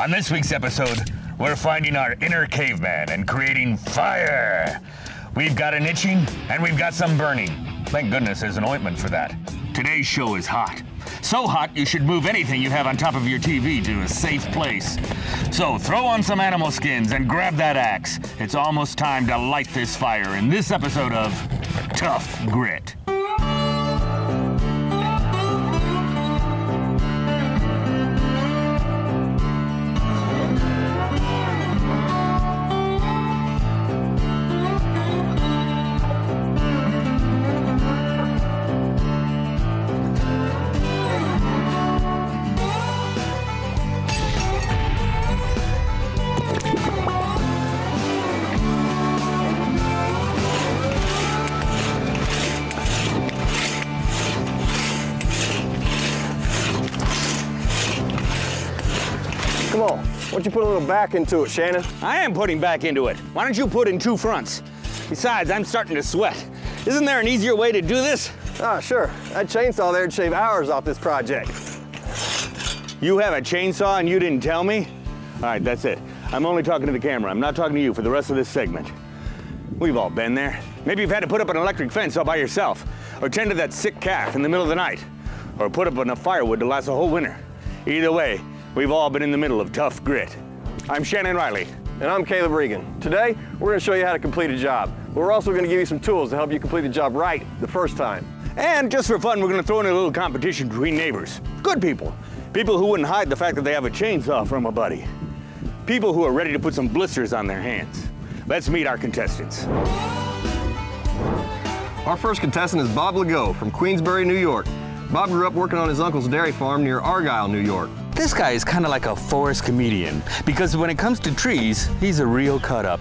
On this week's episode, we're finding our inner caveman and creating fire. We've got an itching and we've got some burning. Thank goodness there's an ointment for that. Today's show is hot. So hot you should move anything you have on top of your TV to a safe place. So throw on some animal skins and grab that axe. It's almost time to light this fire in this episode of Tough Grit. Come on, why don't you put a little back into it, Shannon? I am putting back into it. Why don't you put in two fronts? Besides, I'm starting to sweat. Isn't there an easier way to do this? Ah, sure. That chainsaw there'd shave hours off this project. You have a chainsaw and you didn't tell me? All right, that's it. I'm only talking to the camera. I'm not talking to you for the rest of this segment. We've all been there. Maybe you've had to put up an electric fence all by yourself, or tend to that sick calf in the middle of the night, or put up enough firewood to last a whole winter. Either way, we've all been in the middle of tough grit. I'm Shannon Riley. And I'm Caleb Regan. Today, we're gonna show you how to complete a job. We're also gonna give you some tools to help you complete the job right the first time. And just for fun, we're gonna throw in a little competition between neighbors. Good people. People who wouldn't hide the fact that they have a chainsaw from a buddy. People who are ready to put some blisters on their hands. Let's meet our contestants. Our first contestant is Bob Legault from Queensbury, New York. Bob grew up working on his uncle's dairy farm near Argyle, New York. This guy is kind of like a forest comedian, because when it comes to trees, he's a real cut-up.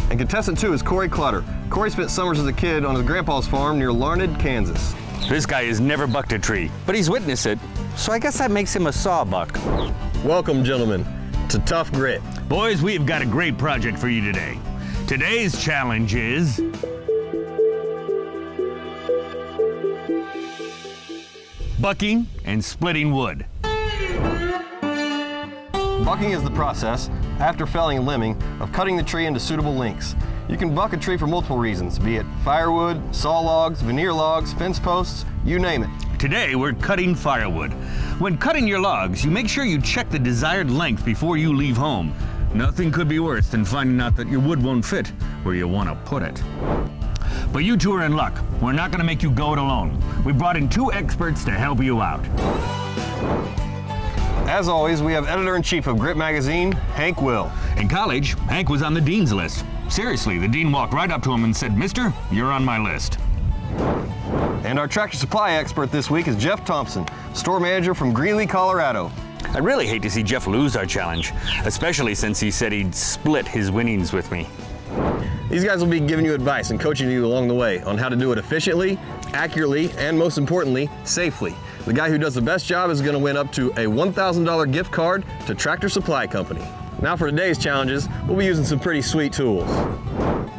And contestant 2 is Corey Clutter. Corey spent summers as a kid on his grandpa's farm near Larned, Kansas. This guy has never bucked a tree, but he's witnessed it, so I guess that makes him a sawbuck. Welcome, gentlemen, to Tough Grit. Boys, we've got a great project for you today. Today's challenge is bucking and splitting wood. Bucking is the process, after felling and limbing, of cutting the tree into suitable lengths. You can buck a tree for multiple reasons, be it firewood, saw logs, veneer logs, fence posts, you name it. Today, we're cutting firewood. When cutting your logs, you make sure you check the desired length before you leave home. Nothing could be worse than finding out that your wood won't fit where you want to put it. But you two are in luck. We're not going to make you go it alone. We brought in 2 experts to help you out. As always, we have editor-in-chief of Grit magazine, Hank Will. In college, Hank was on the dean's list. Seriously, the dean walked right up to him and said, "Mister, you're on my list." And our tractor supply expert this week is Jeff Thompson, store manager from Greeley, Colorado. I'd really hate to see Jeff lose our challenge, especially since he said he'd split his winnings with me. These guys will be giving you advice and coaching you along the way on how to do it efficiently, accurately, and most importantly, safely. The guy who does the best job is going to win up to a $1,000 gift card to Tractor Supply Company. Now for today's challenges, we'll be using some pretty sweet tools.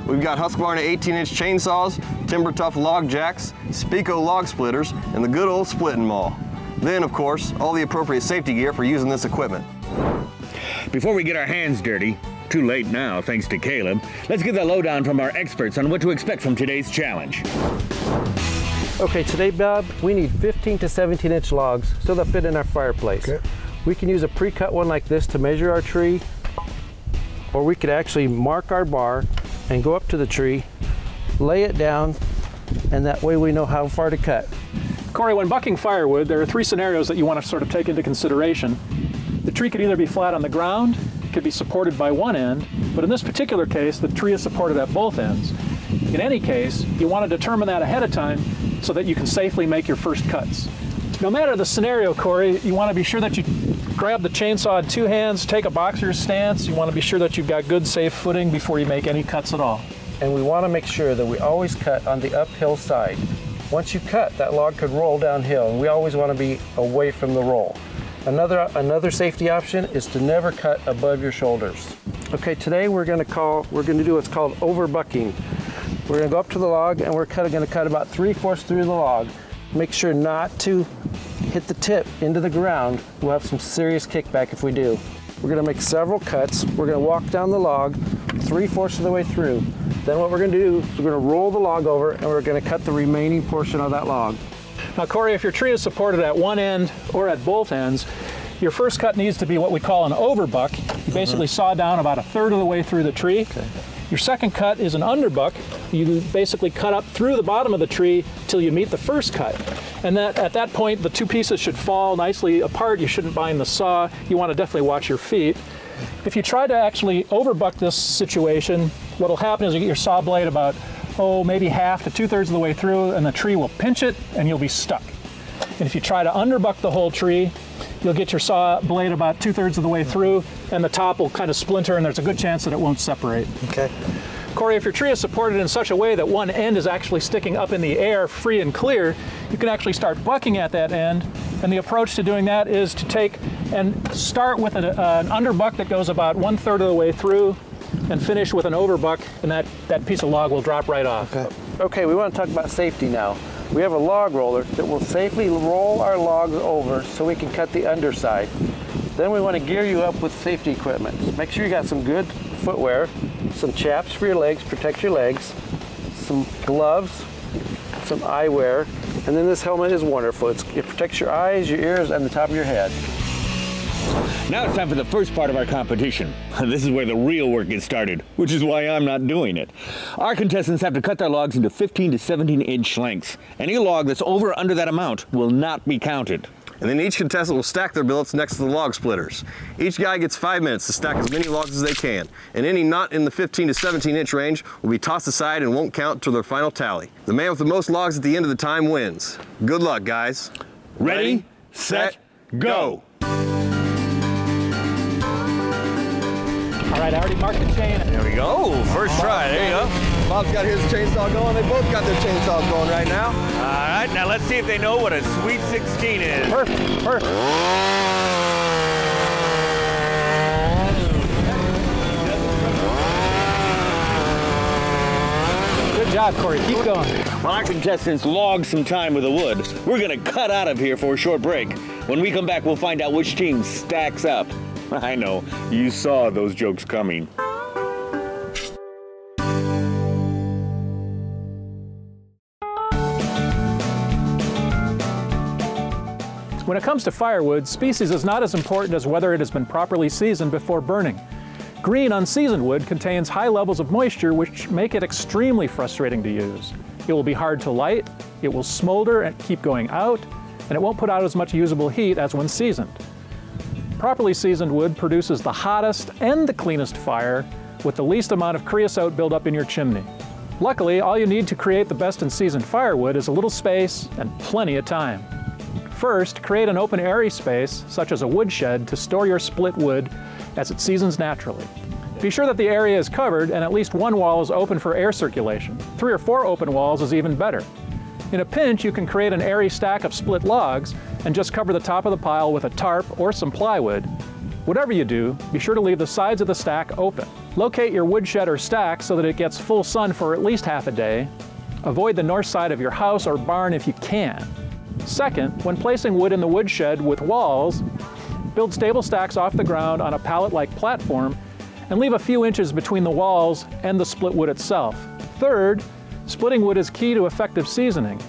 We've got Husqvarna 18-inch chainsaws, Timber Tough log jacks, Spico log splitters, and the good old split and maul. Then, of course, all the appropriate safety gear for using this equipment. Before we get our hands dirty, too late now thanks to Caleb, let's get the lowdown from our experts on what to expect from today's challenge. Okay, today, Bob, we need 15 to 17-inch logs so they'll fit in our fireplace. Okay. We can use a pre-cut one like this to measure our tree, or we could actually mark our bar and go up to the tree, lay it down, and that way we know how far to cut. Corey, when bucking firewood, there are 3 scenarios that you want to sort of take into consideration. The tree could either be flat on the ground, it could be supported by one end, but in this particular case, the tree is supported at both ends. In any case, you want to determine that ahead of time so that you can safely make your first cuts. No matter the scenario, Corey, you want to be sure that you grab the chainsaw in 2 hands, take a boxer's stance. You want to be sure that you've got good, safe footing before you make any cuts at all. And we want to make sure that we always cut on the uphill side. Once you cut, that log could roll downhill, and we always want to be away from the roll. Another safety option is to never cut above your shoulders. Okay, today we're going to do what's called overbucking. We're going to go up to the log and we're going to cut about 3/4 through the log. Make sure not to hit the tip into the ground. We'll have some serious kickback if we do. We're going to make several cuts. We're going to walk down the log 3/4 of the way through. Then what we're going to do is we're going to roll the log over and we're going to cut the remaining portion of that log. Now, Corey, if your tree is supported at one end or at both ends, your first cut needs to be what we call an overbuck. You basically saw down about 1/3 of the way through the tree. Okay. Your second cut is an underbuck. You basically cut up through the bottom of the tree till you meet the first cut. And at that point, the two pieces should fall nicely apart. You shouldn't bind the saw. You want to definitely watch your feet. If you try to actually overbuck this situation, what'll happen is you get your saw blade about, maybe 1/2 to 2/3 of the way through, and the tree will pinch it and you'll be stuck. And if you try to underbuck the whole tree, you'll get your saw blade about 2/3 of the way through, and the top will kind of splinter, and there's a good chance that it won't separate. Okay. Corey, if your tree is supported in such a way that one end is actually sticking up in the air free and clear, you can actually start bucking at that end. And the approach to doing that is to take and start with an underbuck that goes about 1/3 of the way through and finish with an overbuck, and that piece of log will drop right off. Okay. Okay, we want to talk about safety now. We have a log roller that will safely roll our logs over so we can cut the underside. Then we want to gear you up with safety equipment. Make sure you got some good footwear, some chaps for your legs, protect your legs, some gloves, some eyewear, and then this helmet is wonderful. It protects your eyes, your ears, and the top of your head. Now it's time for the first part of our competition. This is where the real work gets started, which is why I'm not doing it. Our contestants have to cut their logs into 15 to 17 inch lengths. Any log that's over or under that amount will not be counted. And then each contestant will stack their billets next to the log splitters. Each guy gets 5 minutes to stack as many logs as they can, and any not in the 15 to 17 inch range will be tossed aside and won't count to their final tally. The man with the most logs at the end of the time wins. Good luck, guys. Ready, set, go. All right, I already marked the chain. There we go. First try. There you go. Bob's got his chainsaw going. They both got their chainsaws going right now. All right, now let's see if they know what a Sweet 16 is. Perfect, perfect. Good job, Corey. Keep going. While our contestants log some time with the wood, we're going to cut out of here for a short break. When we come back, we'll find out which team stacks up. I know, you saw those jokes coming. When it comes to firewood, species is not as important as whether it has been properly seasoned before burning. Green, unseasoned wood contains high levels of moisture, which make it extremely frustrating to use. It will be hard to light, it will smolder and keep going out, and it won't put out as much usable heat as when seasoned. Properly seasoned wood produces the hottest and the cleanest fire with the least amount of creosote buildup in your chimney. Luckily, all you need to create the best in seasoned firewood is a little space and plenty of time. First, create an open airy space, such as a woodshed, to store your split wood as it seasons naturally. Be sure that the area is covered and at least one wall is open for air circulation. 3 or 4 open walls is even better. In a pinch, you can create an airy stack of split logs and just cover the top of the pile with a tarp or some plywood. Whatever you do, be sure to leave the sides of the stack open. Locate your woodshed or stack so that it gets full sun for at least half a day. Avoid the north side of your house or barn if you can. Second, when placing wood in the woodshed with walls, build stable stacks off the ground on a pallet-like platform and leave a few inches between the walls and the split wood itself. Third, splitting wood is key to effective seasoning.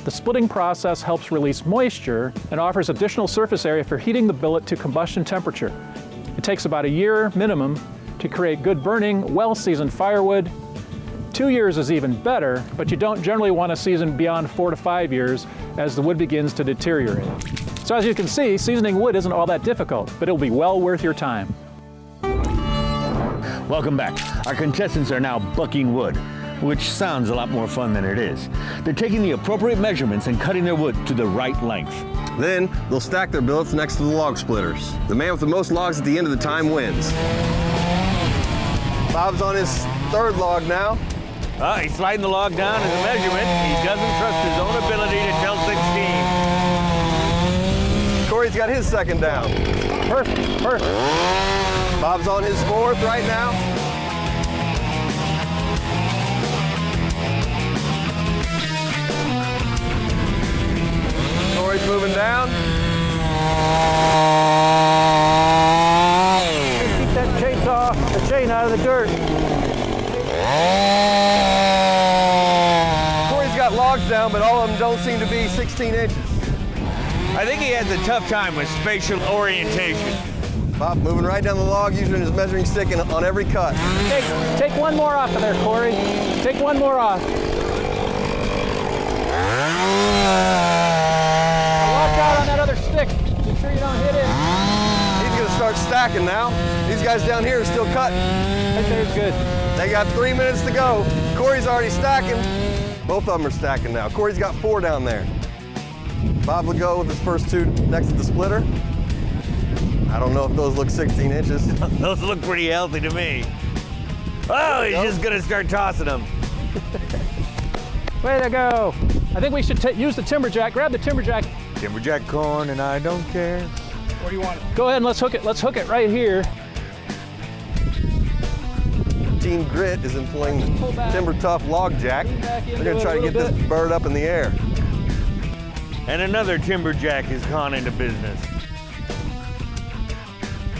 The splitting process helps release moisture and offers additional surface area for heating the billet to combustion temperature. It takes about a year minimum to create good burning, well-seasoned firewood. 2 years is even better, but you don't generally want to season beyond 4 to 5 years as the wood begins to deteriorate. So as you can see, seasoning wood isn't all that difficult, but it'll be well worth your time. Welcome back. Our contestants are now bucking wood, which sounds a lot more fun than it is. They're taking the appropriate measurements and cutting their wood to the right length. Then they'll stack their billets next to the log splitters. The man with the most logs at the end of the time wins. Bob's on his 3rd log now. He's sliding the log down as a measurement. He doesn't trust his own ability to tell 16. Corey's got his 2nd down. Perfect, perfect. Bob's on his 4th right now. Corey's moving down. logs down, but all of them don't seem to be 16 inches. I think he has a tough time with spatial orientation. Bob moving right down the log, using his measuring stick on every cut. Take one more off of there, Corey. Take one more off. Watch out on that other stick. Make sure you don't hit it. He's gonna start stacking now. These guys down here are still cutting. Right there's good. They got 3 minutes to go. Corey's already stacking. Both of them are stacking now. Corey's got 4 down there. Bob would go with his first 2 next to the splitter. I don't know if those look 16 inches. Those look pretty healthy to me. Oh, he's just gonna start tossing them. Way to go. I think we should use the timberjack. Grab the timberjack. Timberjack corn and I don't care. Where do you want it? Go ahead and let's hook it. Let's hook it right here. Team Grit is employing the Timber Tough log jack. They're gonna try to get this bird up in the air. And another timberjack has gone into business.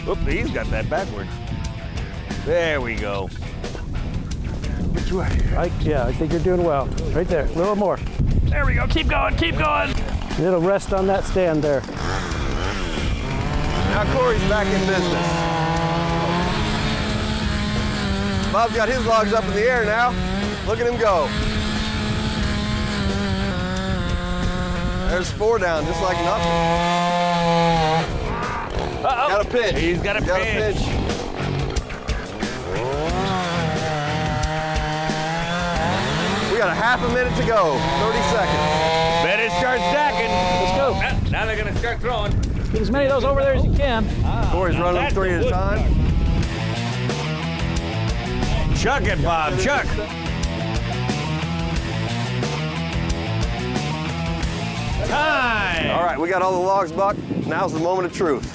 Oop, he's got that backwards. There we go. Which way? Yeah, I think you're doing well. Right there, a little more. There we go. Keep going. Keep going. It'll rest on that stand there. Now Corey's back in business. Bob's got his logs up in the air now. Look at him go. There's 4 down, just like nothing. Uh-oh. Got a pinch. He's got a pinch. We got a half a minute to go, 30 seconds. Better start stacking. Let's go. Now they're gonna start throwing. Get as many of those over there as you can. Corey's running them 3 at a time. Chuck it, Bob, chuck. Time. All right, we got all the logs bucked. Now's the moment of truth.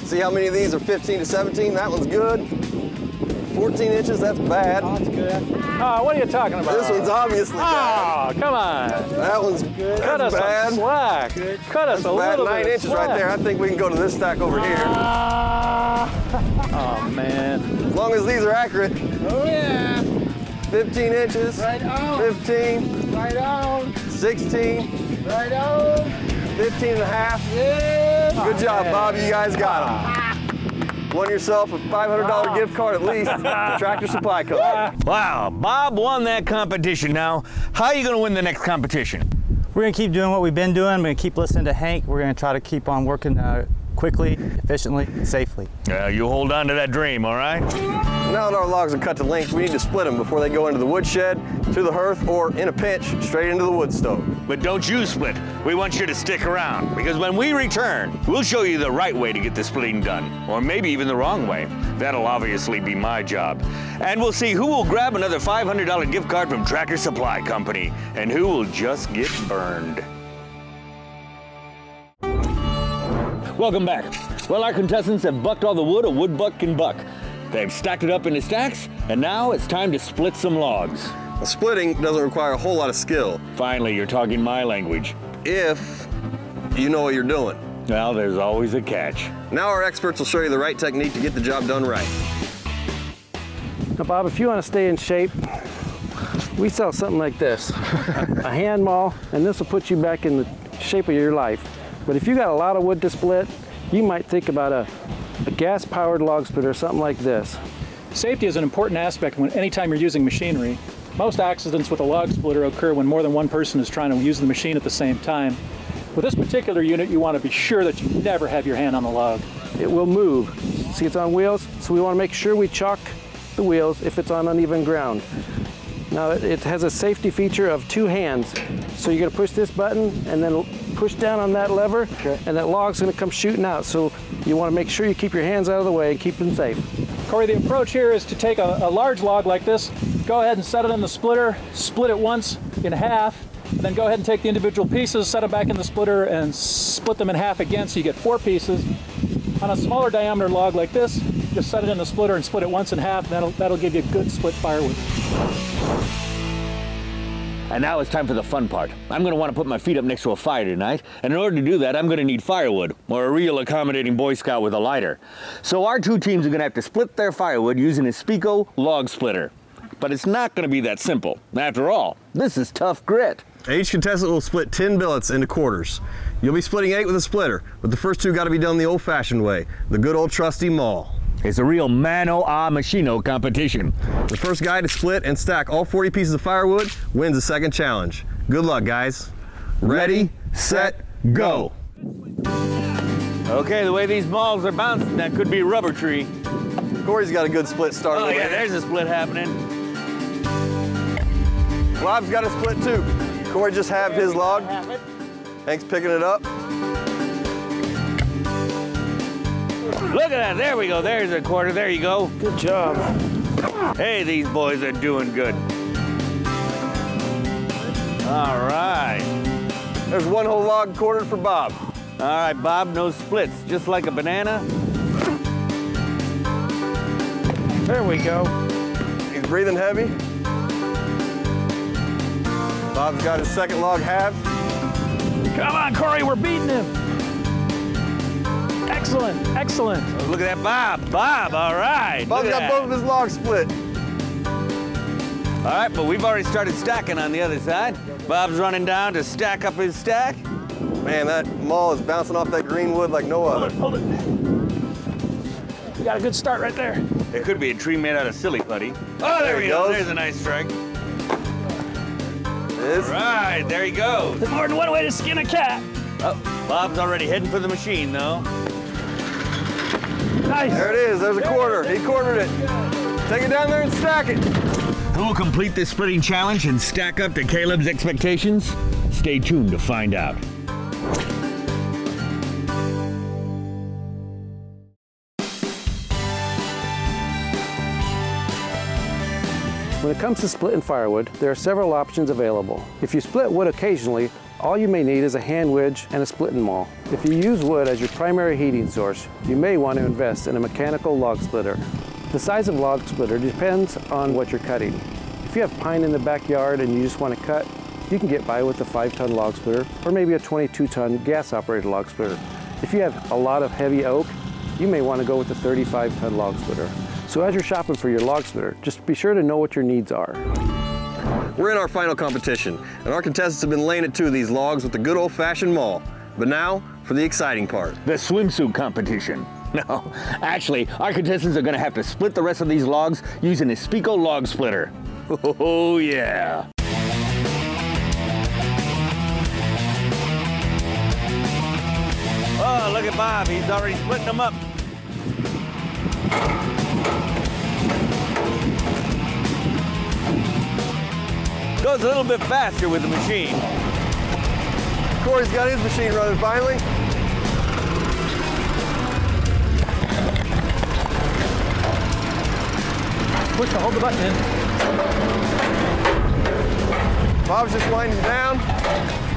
See how many of these are 15 to 17? That one's good. 14 inches, that's bad. Oh, that's good. Oh, what are you talking about? This one's obviously bad. Oh, come on. That one's good. Cut us bad. some slack. Cut us a Bad, little 9 bit inches of slack. right there. I think we can go to this stack over here. Oh, man. As long as these are accurate. Oh, yeah. 15 inches. Right on. 15. Right on. 16. Right on. 15 and a half. Yeah. Good job, Bob. You guys got them. Won yourself a $500 gift card at least to Tractor Supply Company. Wow, Bob won that competition. Now, how are you gonna win the next competition? We're going to keep doing what we've been doing. We're going to keep listening to Hank. We're going to try to keep on working quickly, efficiently, and safely. You hold on to that dream, all right? Now that our logs are cut to length, we need to split them before they go into the woodshed, to the hearth, or in a pinch, straight into the wood stove. But don't you split. We want you to stick around, because when we return, we'll show you the right way to get the splitting done, or maybe even the wrong way. That'll obviously be my job. And we'll see who will grab another $500 gift card from Tractor Supply Company, and who will just get burned. Welcome back. Well, our contestants have bucked all the wood a wood buck can buck. They've stacked it up into stacks, and now it's time to split some logs. Well, splitting doesn't require a whole lot of skill Finally, you're talking my language. if you know what you're doing. Well, there's always a catch. Now our experts will show you the right technique to get the job done right. Now, Bob, if you want to stay in shape, we sell something like this, a hand maul, and this will put you back in the shape of your life. But if you got a lot of wood to split, you might think about a gas-powered log splitter, something like this. Safety is an important aspect anytime you're using machinery. Most accidents with a log splitter occur when more than one person is trying to use the machine at the same time. With this particular unit, you want to be sure that you never have your hand on the log. It will move. See, it's on wheels, so we want to make sure we chalk the wheels if it's on uneven ground. Now, it has a safety feature of 2 hands. So you're going to push this button and then push down on that lever, and that log's going to come shooting out. So you want to make sure you keep your hands out of the way and keep them safe. Corey, the approach here is to take a large log like this, go ahead and set it in the splitter, split it once in half, then go ahead and take the individual pieces, set them back in the splitter, and split them in half again so you get 4 pieces. On a smaller diameter log like this, just set it in the splitter and split it once in half, and that'll give you good split firewood. And now it's time for the fun part. I'm going to want to put my feet up next to a fire tonight, and in order to do that, I'm going to need firewood, or a real accommodating Boy Scout with a lighter. So our 2 teams are going to have to split their firewood using a Spico log splitter. But it's not going to be that simple. After all, this is tough grit. Each contestant will split 10 billets into quarters. You'll be splitting 8 with a splitter, but the first 2 got to be done the old-fashioned way, the good old trusty maul. It's a real mano a machino competition. The first guy to split and stack all 40 pieces of firewood wins the second challenge. Good luck, guys. Ready, set, go. Okay, the way these mauls are bouncing, that could be a rubber tree. Corey's got a good split start. Oh yeah, there's a split happening. Bob's got a split too. Corey just halved his log. Hank's picking it up. Look at that, there we go, there's a quarter, there you go. Good job. Hey, these boys are doing good. All right. There's 1 whole log quartered for Bob. All right, Bob, no splits, just like a banana. There we go. He's breathing heavy. Bob's got his second log halved. Come on, Corey, we're beating him. Excellent, excellent. Oh, look at that, Bob, all right. Bob's got both of his logs split. All right, but we've already started stacking on the other side. Bob's running down to stack up his stack. Man, that maul is bouncing off that green wood like no other. Hold it. You got a good start right there. It could be a tree made out of silly putty. Oh, there we go. There's a nice strike. All right, there he goes. There's more than one way to skin a cat. Oh, Bob's already heading for the machine, though. Nice. There it is, there's a quarter. He quartered it. Take it down there and stack it. Who will complete this splitting challenge and stack up to Caleb's expectations? Stay tuned to find out. When it comes to splitting firewood, there are several options available. If you split wood occasionally, all you may need is a hand wedge and a splitting maul. If you use wood as your primary heating source, you may want to invest in a mechanical log splitter. The size of log splitter depends on what you're cutting. If you have pine in the backyard and you just want to cut, you can get by with a 5-ton log splitter or maybe a 22-ton gas-operated log splitter. If you have a lot of heavy oak, you may want to go with a 35-ton log splitter. So as you're shopping for your log splitter, just be sure to know what your needs are. We're in our final competition, and our contestants have been laying it to these logs with the good old-fashioned maul. But now, for the exciting part. The swimsuit competition. No, actually, our contestants are gonna have to split the rest of these logs using a Spico log splitter. Oh, yeah. Oh, look at Bob, he's already splitting them up. Goes a little bit faster with the machine. Corey's got his machine running finally. Push to hold the button in. Bob's just winding down.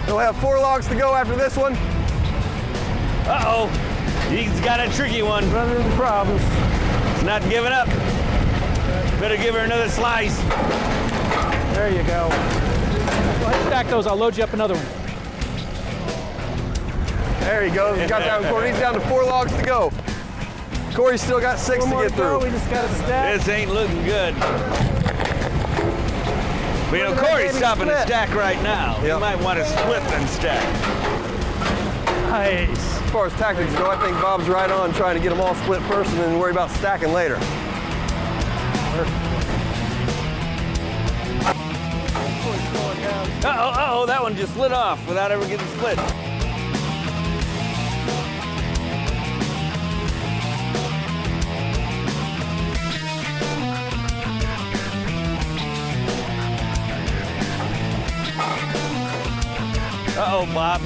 He'll have 4 logs to go after this one. Uh-oh, he's got a tricky one. Running into problems. He's not giving up. Better give her another slice. There you go. Go ahead and stack those, I'll load you up another one. There he goes, he's got that one quartered. He's down to 4 logs to go. Corey's still got 6 to get through. We just got to stack. This ain't looking good. But you know, Corey's stopping to stack right now. Yep. You might want to split and stack. Nice. As far as tactics go, I think Bob's right on trying to get them all split first and then worry about stacking later. Uh-oh, that one just slid off without ever getting split. Uh-oh, Bob.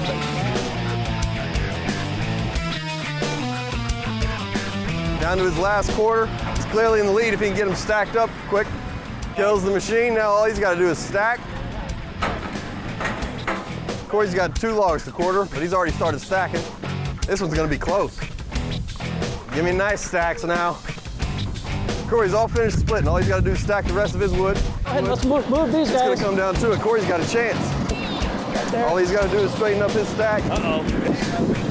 Down to his last quarter. He's clearly in the lead if he can get them stacked up quick. Kills the machine. Now all he's got to do is stack. Corey's got 2 logs to quarter, but he's already started stacking. This one's going to be close. Give me nice stacks now. Corey's all finished splitting. All he's got to do is stack the rest of his wood. Go ahead, let's move these It's going guys. to come down to it. Corey's got a chance. There. All he's got to do is straighten up his stack. Uh-oh.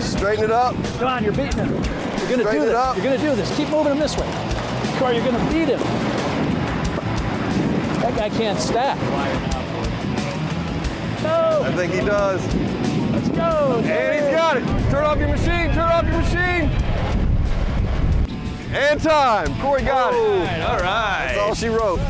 Straighten it up. Come on, you're beating him. You're gonna Straighten do it this. up. You're gonna do this. Keep moving him this way. Corey, you're gonna beat him. That guy can't stack. go. I think he does. Let's go. And he's got it. Turn off your machine. Turn off your machine. And time. Corey got it. All right. That's all she wrote.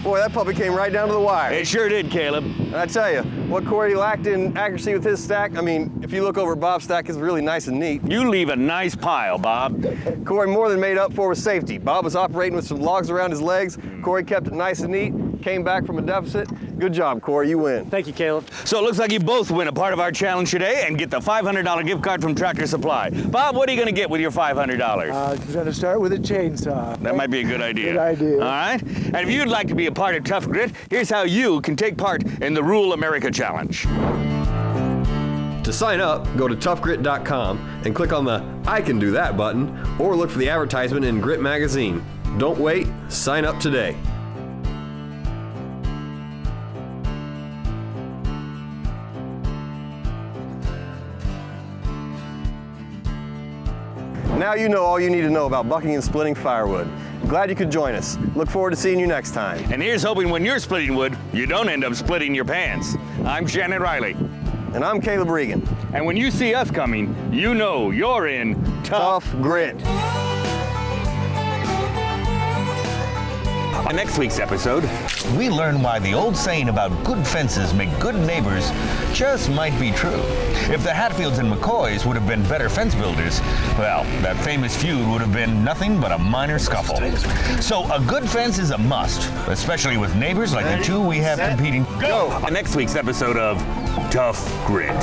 Boy, that puppy came right down to the wire. It sure did, Caleb. And I tell you, what Corey lacked in accuracy with his stack, I mean, if you look over at Bob's stack, it's really nice and neat. You leave a nice pile, Bob. Corey more than made up for with safety. Bob was operating with some logs around his legs. Corey kept it nice and neat, came back from a deficit. Good job, Corey, you win. Thank you, Caleb. So it looks like you both win a part of our challenge today and get the $500 gift card from Tractor Supply. Bob, what are you going to get with your $500? I'm going to start with a chainsaw. That might be a good idea. Good idea. All right? And if you'd like to be a part of Tough Grit, here's how you can take part in the Rule America Challenge. To sign up, go to toughgrit.com and click on the I Can Do That button, or look for the advertisement in Grit Magazine. Don't wait, sign up today. Now you know all you need to know about bucking and splitting firewood. Glad you could join us. Look forward to seeing you next time. And here's hoping when you're splitting wood, you don't end up splitting your pants. I'm Shannon Riley. And I'm Caleb Regan. And when you see us coming, you know you're in Tough Grit. On next week's episode, we learn why the old saying about good fences make good neighbors just might be true. If the Hatfields and McCoys would have been better fence builders, well, that famous feud would have been nothing but a minor scuffle. So a good fence is a must, especially with neighbors like the two we have competing. go! On next week's episode of Tough Grit.